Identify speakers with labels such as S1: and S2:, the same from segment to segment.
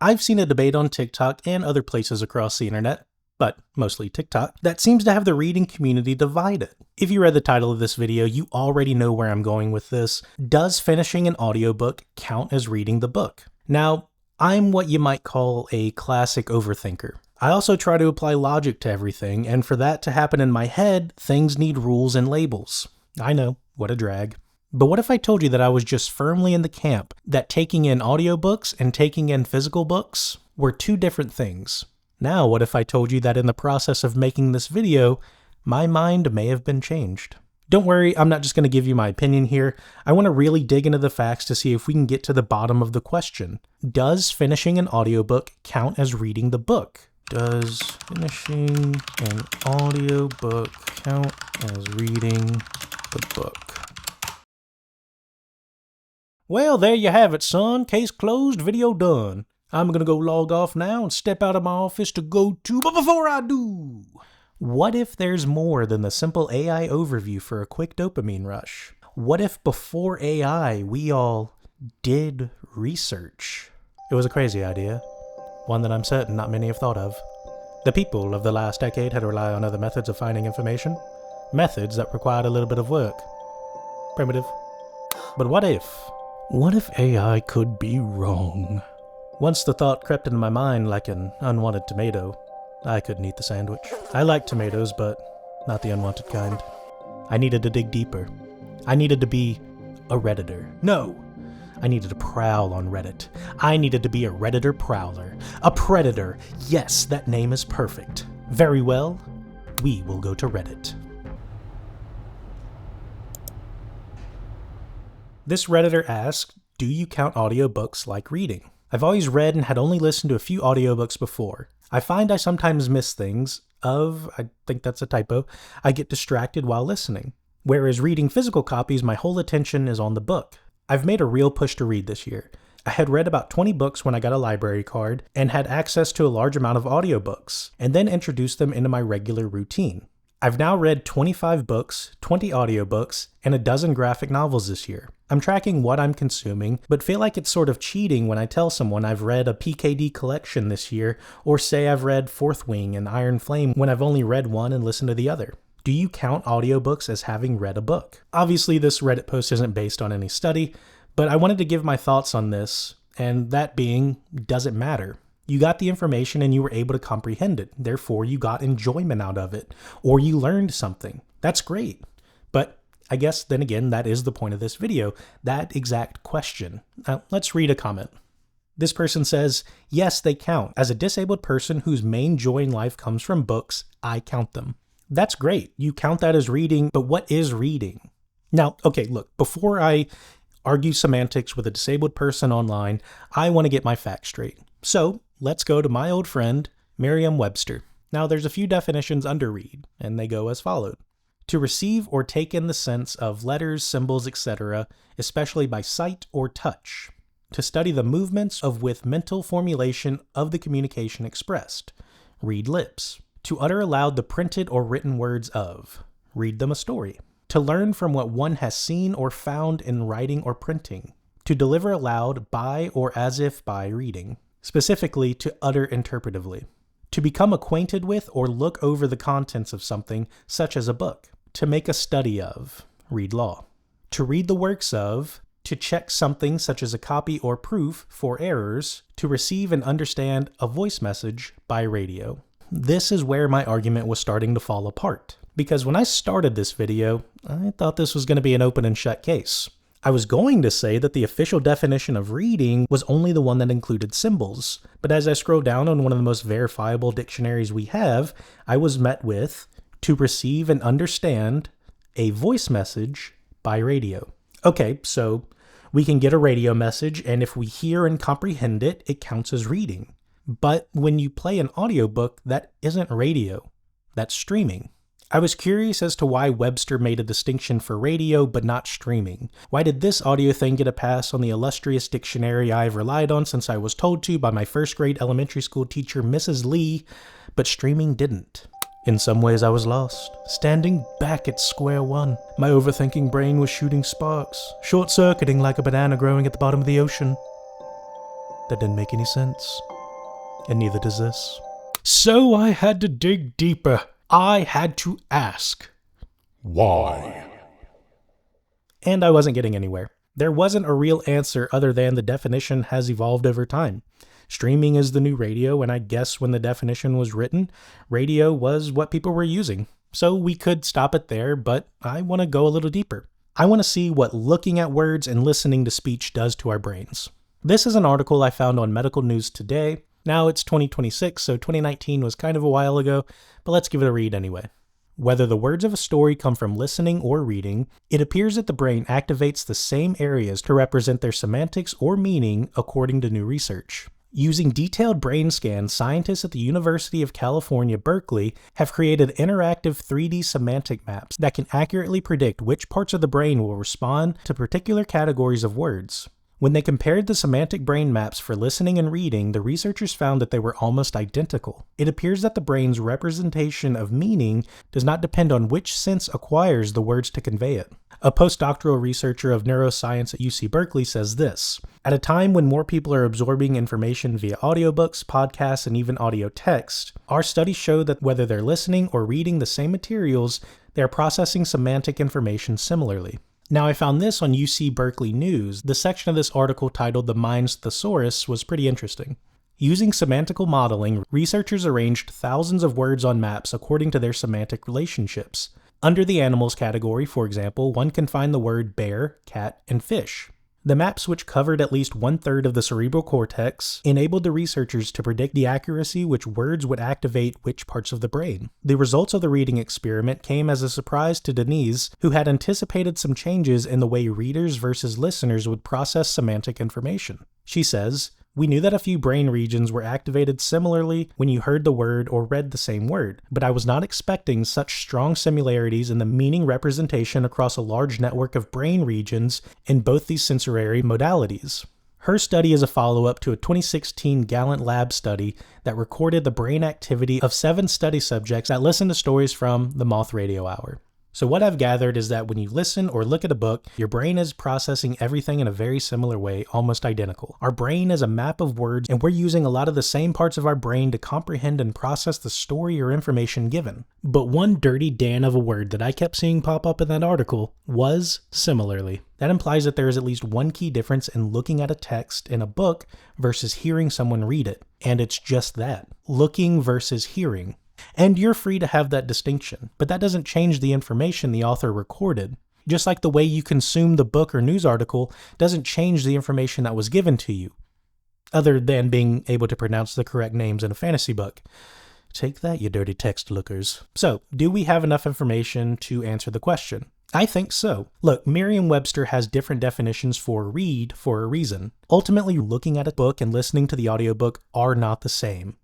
S1: I've seen a debate on TikTok and other places across the internet, but mostly TikTok, that seems to have the reading community divided. If you read the title of this video, you already know where I'm going with this. Does finishing an audiobook count as reading the book? Now, I'm what you might call a classic overthinker. I also try to apply logic to everything, and for that to happen in my head, things need rules and labels. I know, what a drag. But what if I told you that I was just firmly in the camp that taking in audiobooks and taking in physical books were two different things? Now, what if I told you that in the process of making this video, my mind may have been changed? Don't worry, I'm not just going to give you my opinion here. I want to really dig into the facts to see if we can get to the bottom of the question. Does finishing an audiobook count as reading the book? Does finishing an audiobook count as reading the book? Well, there you have it, son. Case closed, video done. I'm gonna go log off now and step out of my office to go to, but before I do, what if there's more than the simple AI overview for a quick dopamine rush? What if before AI, we all did research? It was a crazy idea. One that I'm certain not many have thought of. The people of the last decade had relied on other methods of finding information. Methods that required a little bit of work. Primitive. But what if? What if AI could be wrong? Once the thought crept into my mind like an unwanted tomato, I couldn't eat the sandwich. I like tomatoes, but not the unwanted kind. I needed to dig deeper. I needed to be a Redditor. No! I needed to prowl on Reddit. I needed to be a Redditor prowler. A predator. Yes, that name is perfect. Very well, we will go to Reddit. This Redditor asked, do you count audiobooks like reading? I've always read and had only listened to a few audiobooks before. I find I sometimes miss things I think that's a typo, I get distracted while listening. Whereas reading physical copies, my whole attention is on the book. I've made a real push to read this year. I had read about 20 books when I got a library card and had access to a large amount of audiobooks, and then introduced them into my regular routine. I've now read 25 books, 20 audiobooks, and a dozen graphic novels this year. I'm tracking what I'm consuming, but feel like it's sort of cheating when I tell someone I've read a PKD collection this year, or say I've read Fourth Wing and Iron Flame when I've only read one and listened to the other. Do you count audiobooks as having read a book? Obviously, this Reddit post isn't based on any study, but I wanted to give my thoughts on this, and that being, does it matter? You got the information and you were able to comprehend it. Therefore, you got enjoyment out of it, or you learned something. That's great. But I guess then again, that is the point of this video, that exact question. Now, let's read a comment. This person says, yes, they count. As a disabled person whose main joy in life comes from books, I count them. That's great. You count that as reading, but what is reading? Now, okay, look, before I argue semantics with a disabled person online, I want to get my facts straight. So let's go to my old friend, Merriam Webster. Now, there's a few definitions under read, and they go as followed. To receive or take in the sense of letters, symbols, etc., especially by sight or touch. To study the movements of with mental formulation of the communication expressed. Read lips. To utter aloud the printed or written words of. Read them a story. To learn from what one has seen or found in writing or printing. To deliver aloud by or as if by reading. Specifically, to utter interpretively. To become acquainted with or look over the contents of something, such as a book. To make a study of. Read law. To read the works of. To check something such as a copy or proof for errors. To receive and understand a voice message by radio. This is where my argument was starting to fall apart. Because when I started this video, I thought this was going to be an open and shut case. I was going to say that the official definition of reading was only the one that included symbols, but as I scroll down on one of the most verifiable dictionaries we have, I was met with, to receive and understand a voice message by radio. Okay, so we can get a radio message, and if we hear and comprehend it, it counts as reading. But when you play an audiobook, that isn't radio, that's streaming. I was curious as to why Webster made a distinction for radio but not streaming. Why did this audio thing get a pass on the illustrious dictionary I've relied on since I was told to by my first grade elementary school teacher, Mrs. Lee, but streaming didn't? In some ways I was lost, standing back at square one. My overthinking brain was shooting sparks, short-circuiting like a banana growing at the bottom of the ocean. That didn't make any sense. And neither does this. So I had to dig deeper. I had to ask,
S2: Why?
S1: and I wasn't getting anywhere. There wasn't a real answer other than the definition has evolved over time. Streaming is the new radio, and I guess when the definition was written, radio was what people were using. So we could stop it there, but I want to go a little deeper. I want to see what looking at words and listening to speech does to our brains. This is an article I found on Medical News Today. Now it's 2026, so 2019 was kind of a while ago, but let's give it a read anyway. Whether the words of a story come from listening or reading, it appears that the brain activates the same areas to represent their semantics or meaning according to new research. Using detailed brain scans, scientists at the University of California, Berkeley, have created interactive 3D semantic maps that can accurately predict which parts of the brain will respond to particular categories of words. When they compared the semantic brain maps for listening and reading, the researchers found that they were almost identical. It appears that the brain's representation of meaning does not depend on which sense acquires the words to convey it. A postdoctoral researcher of neuroscience at UC Berkeley says this: at a time when more people are absorbing information via audiobooks, podcasts, and even audio text, our studies show that whether they're listening or reading the same materials, they are processing semantic information similarly. Now, I found this on UC Berkeley News. The section of this article titled The Mind's Thesaurus was pretty interesting. Using semantical modeling, researchers arranged thousands of words on maps according to their semantic relationships. Under the animals category, for example, one can find the word bear, cat, and fish. The maps, which covered at least 1/3 of the cerebral cortex, enabled the researchers to predict the accuracy which words would activate which parts of the brain. The results of the reading experiment came as a surprise to Denise, who had anticipated some changes in the way readers versus listeners would process semantic information. She says, "We knew that a few brain regions were activated similarly when you heard the word or read the same word, but I was not expecting such strong similarities in the meaning representation across a large network of brain regions in both these sensory modalities." Her study is a follow-up to a 2016 Gallant Lab study that recorded the brain activity of 7 study subjects that listened to stories from the Moth Radio Hour. So what I've gathered is that when you listen or look at a book, your brain is processing everything in a very similar way, almost identical. Our brain is a map of words, and we're using a lot of the same parts of our brain to comprehend and process the story or information given. But one dirty Dan of a word that I kept seeing pop up in that article was similarly. That implies that there is at least one key difference in looking at a text in a book versus hearing someone read it. And it's just that. Looking versus hearing. And you're free to have that distinction, but that doesn't change the information the author recorded. Just like the way you consume the book or news article doesn't change the information that was given to you, other than being able to pronounce the correct names in a fantasy book. Take that, you dirty text lookers. So, do we have enough information to answer the question? I think so. Look, Merriam Webster has different definitions for read for a reason. Ultimately, looking at a book and listening to the audiobook are not the same.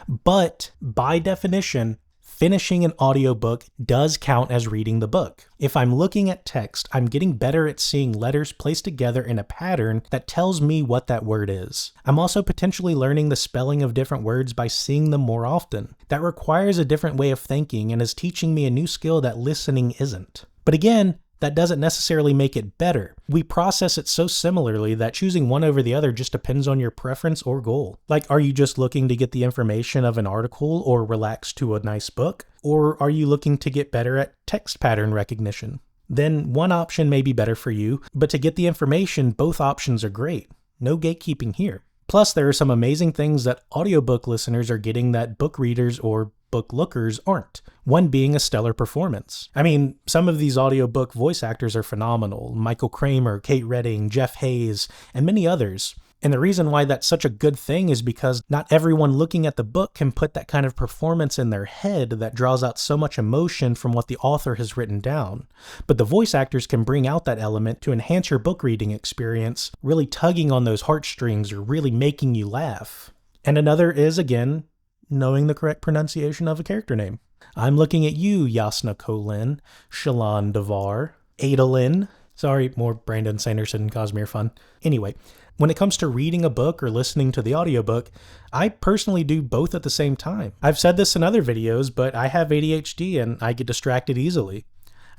S1: But by definition, finishing an audiobook does count as reading the book. If I'm looking at text, I'm getting better at seeing letters placed together in a pattern that tells me what that word is. I'm also potentially learning the spelling of different words by seeing them more often. That requires a different way of thinking and is teaching me a new skill that listening isn't. But again, that doesn't necessarily make it better. We process it so similarly that choosing one over the other just depends on your preference or goal. Like, are you just looking to get the information of an article or relax to a nice book? Or are you looking to get better at text pattern recognition? Then one option may be better for you, but to get the information, both options are great. No gatekeeping here. Plus, there are some amazing things that audiobook listeners are getting that book readers or book lookers aren't. One being a stellar performance. I mean, some of these audiobook voice actors are phenomenal. Michael Kramer, Kate Redding, Jeff Hayes, and many others. And the reason why that's such a good thing is because not everyone looking at the book can put that kind of performance in their head that draws out so much emotion from what the author has written down. But the voice actors can bring out that element to enhance your book reading experience, really tugging on those heartstrings or really making you laugh. And another is, again, knowing the correct pronunciation of a character name. I'm looking at you, Yasna Kolin, Shalon Devar, Adalyn. Sorry, more Brandon Sanderson, Cosmere fun. Anyway, when it comes to reading a book or listening to the audiobook, I personally do both at the same time. I've said this in other videos, but I have ADHD and I get distracted easily.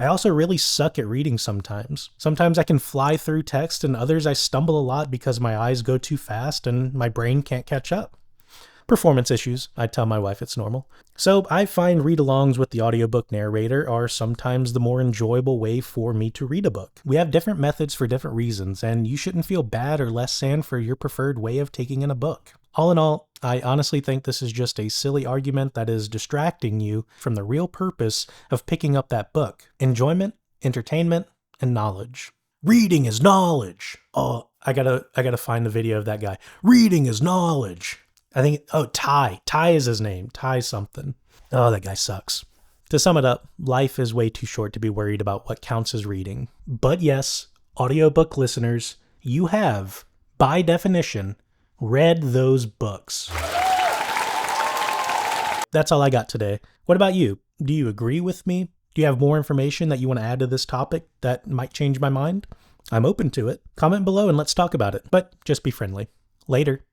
S1: I also really suck at reading sometimes. Sometimes I can fly through text, and others I stumble a lot because my eyes go too fast and my brain can't catch up. Performance issues. I tell my wife it's normal. So I find read-alongs with the audiobook narrator are sometimes the more enjoyable way for me to read a book. We have different methods for different reasons, and you shouldn't feel bad or less than for your preferred way of taking in a book. All in all, I honestly think this is just a silly argument that is distracting you from the real purpose of picking up that book. Enjoyment, entertainment, and knowledge. Reading is knowledge. Oh, I gotta find the video of that guy. Reading is knowledge. I think, Ty. Ty is his name. Ty something. Oh, that guy sucks. To sum it up, life is way too short to be worried about what counts as reading. But yes, audiobook listeners, you have, by definition, read those books. That's all I got today. What about you? Do you agree with me? Do you have more information that you want to add to this topic that might change my mind? I'm open to it. Comment below and let's talk about it, but just be friendly. Later.